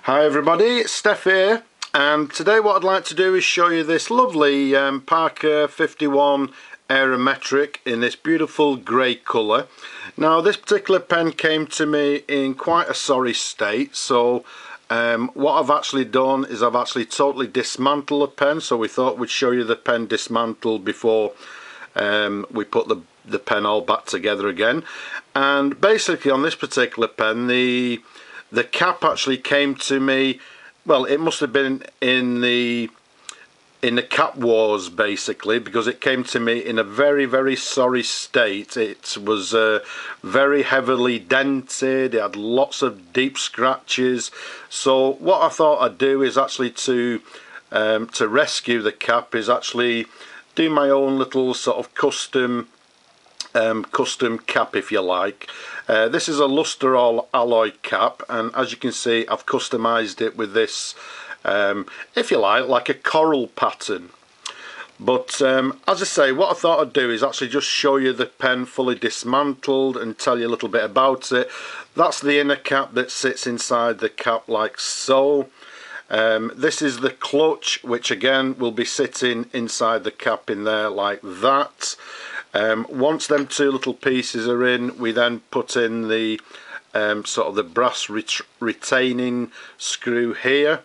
Hi everybody, it's Steph here, and today what I'd like to do is show you this lovely Parker 51 Aerometric in this beautiful grey colour. Now this particular pen came to me in quite a sorry state, so what I've actually done is I've actually totally dismantled the pen, so we thought we'd show you the pen dismantled before we put the pen all back together again. And basically on this particular pen, the cap actually came to me, well, it must have been in the cap wars basically, because it came to me in a very sorry state. It was very heavily dented, it had lots of deep scratches. So what I thought I'd do is actually to rescue the cap is actually do my own little sort of custom cap, if you like. This is a Lustraloy alloy cap, and as you can see I've customized it with this, if you like a coral pattern. But as I say, what I thought I'd do is actually just show you the pen fully dismantled and tell you a little bit about it. That's the inner cap that sits inside the cap like so. This is the clutch, which again will be sitting inside the cap in there like that. Once them two little pieces are in, we then put in the sort of the brass retaining screw here,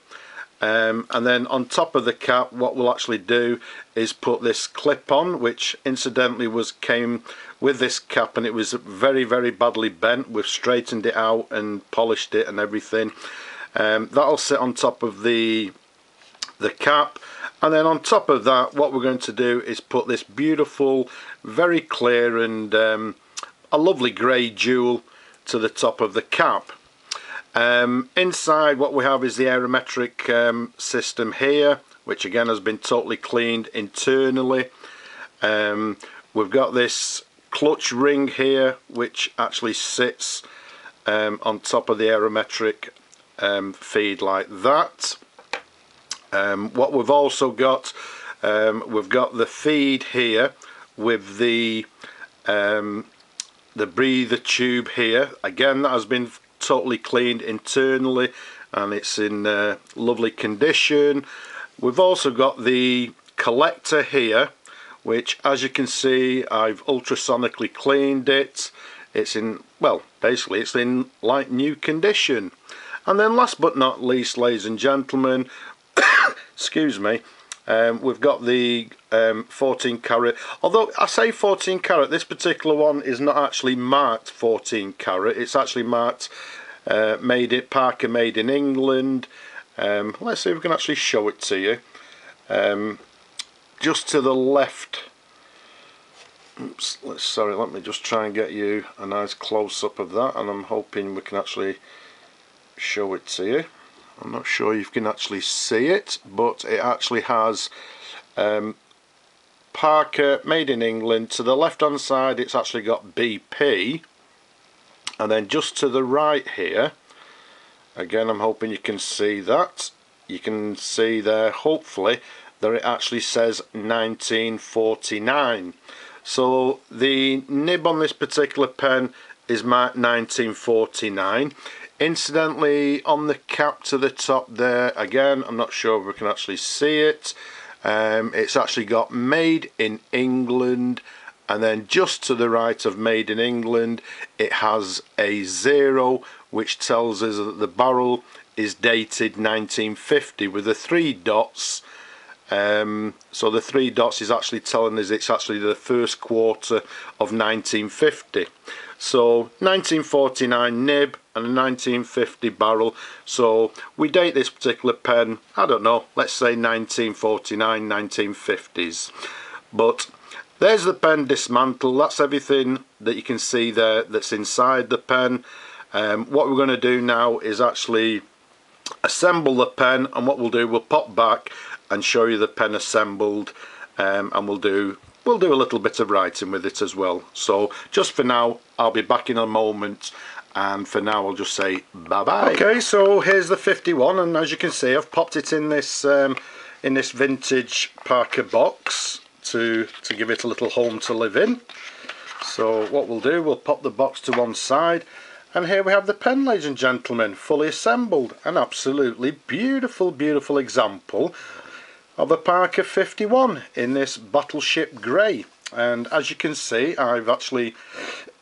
and then on top of the cap what we'll actually do is put this clip on, which incidentally came with this cap, and it was very badly bent. We've straightened it out and polished it and everything. That'll sit on top of the cap. And then on top of that, what we're going to do is put this beautiful, very clear and a lovely grey jewel to the top of the cap. Inside what we have is the Aerometric system here, which again has been totally cleaned internally. We've got this clutch ring here, which actually sits on top of the Aerometric feed like that. What we've also got, we've got the feed here with the breather tube here. Again, that has been totally cleaned internally and it's in lovely condition. We've also got the collector here, which as you can see I've ultrasonically cleaned it. It's in, well, basically it's in like new condition. And then last but not least, ladies and gentlemen, excuse me, we've got the 14 carat. Although I say 14 carat, this particular one is not actually marked 14 carat. It's actually marked Parker made in England. Let's see if we can actually show it to you. Just to the left. Oops, sorry, let me just try and get you a nice close up of that, and I'm hoping we can actually show it to you. I'm not sure you can actually see it, but it actually has Parker made in England. To the left hand side it's actually got BP, and then just to the right here, again I'm hoping you can see that. You can see there hopefully that it actually says 1949. So the nib on this particular pen is marked 1949. Incidentally, on the cap to the top there, again I'm not sure if we can actually see it, it's actually got made in England, and then just to the right of made in England it has a 0, which tells us that the barrel is dated 1950 with the 3 dots. So the 3 dots is actually telling us it's actually the first quarter of 1950. So 1949 nib and a 1950 barrel. So we date this particular pen, I don't know, let's say 1949, 1950s. But there's the pen dismantled. That's everything that you can see there that's inside the pen. What we're going to do now is actually assemble the pen, and what we'll do, we'll pop back and show you the pen assembled, and we'll do a little bit of writing with it as well. So just for now, I'll be back in a moment, and for now I'll just say bye bye. Okay, so here's the 51, and as you can see I've popped it in this vintage Parker box to give it a little home to live in. So what we'll do, we'll pop the box to one side, And here we have the pen, ladies and gentlemen, fully assembled. An absolutely beautiful, beautiful example of a Parker 51 in this battleship grey. And as you can see, I've actually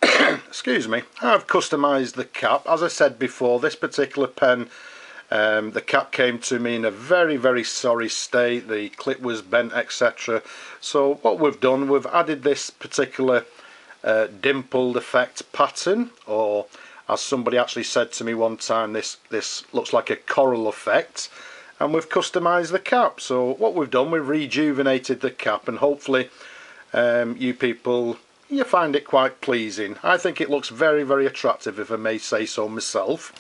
excuse me, I've customised the cap. As I said before, this particular pen, the cap came to me in a very, very sorry state. The clip was bent, etc. So what we've done, we've added this particular dimpled effect pattern, or as somebody actually said to me one time, this looks like a coral effect, and we've customised the cap. So what we've done, we've rejuvenated the cap, and hopefully you people, you find it quite pleasing. I think it looks very, very attractive, if I may say so myself.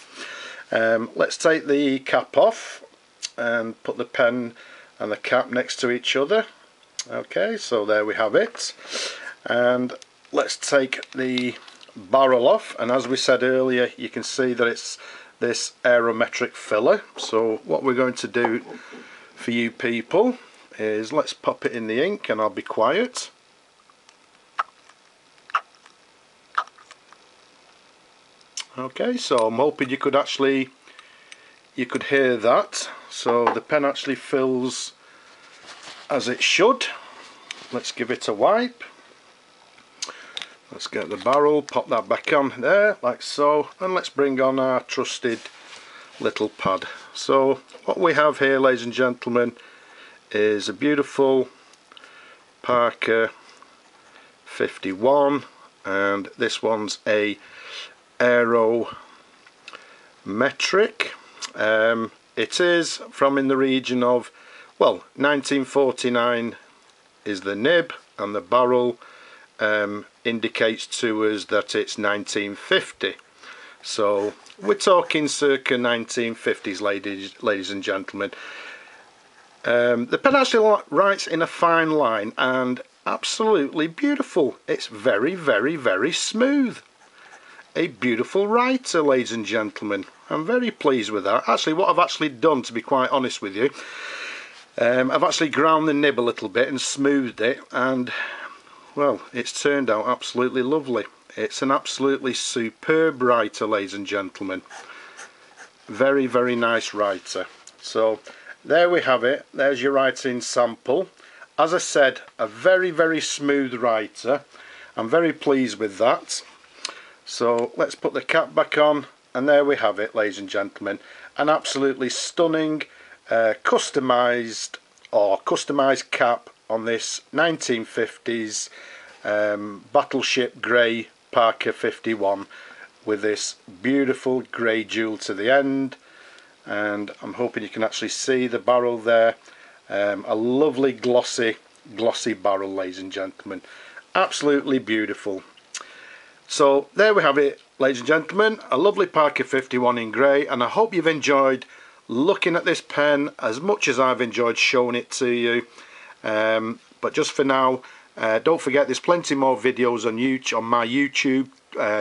Let's take the cap off and put the pen and the cap next to each other. Okay, so there we have it. And let's take the barrel off, and as we said earlier, you can see that it's this Aerometric filler. So what we're going to do for you people is let's pop it in the ink, and I'll be quiet. Okay, so I'm hoping you could hear that. So the pen actually fills as it should. Let's give it a wipe. Let's get the barrel, pop that back on there, like so, and let's bring on our trusted little pad. So what we have here, ladies and gentlemen, is a beautiful Parker 51, and this one's a Aerometric. It is from in the region of, well, 1949 is the nib, and the barrel indicates to us that it's 1950. So we're talking circa 1950s, ladies and gentlemen. The pen actually writes in a fine line and absolutely beautiful. It's very, very, very smooth. A beautiful writer, ladies and gentlemen. I'm very pleased with that. Actually, what I've actually done, to be quite honest with you, I've actually ground the nib a little bit and smoothed it, and well, it's turned out absolutely lovely. It's an absolutely superb writer, ladies and gentlemen. Very, very nice writer. So there we have it. There's your writing sample. As I said, a very, very smooth writer. I'm very pleased with that. So let's put the cap back on, and there we have it, ladies and gentlemen. An absolutely stunning customised cap on this 1950s battleship grey Parker 51 with this beautiful grey jewel to the end, and I'm hoping you can actually see the barrel there. A lovely glossy barrel, ladies and gentlemen. Absolutely beautiful. So there we have it, ladies and gentlemen, a lovely Parker 51 in grey, and I hope you've enjoyed looking at this pen as much as I've enjoyed showing it to you. But just for now, don't forget there's plenty more videos on my YouTube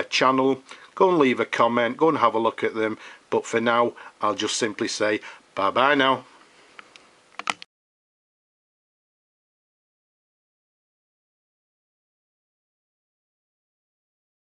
channel. Go and leave a comment, go and have a look at them. But for now, I'll just simply say bye bye now.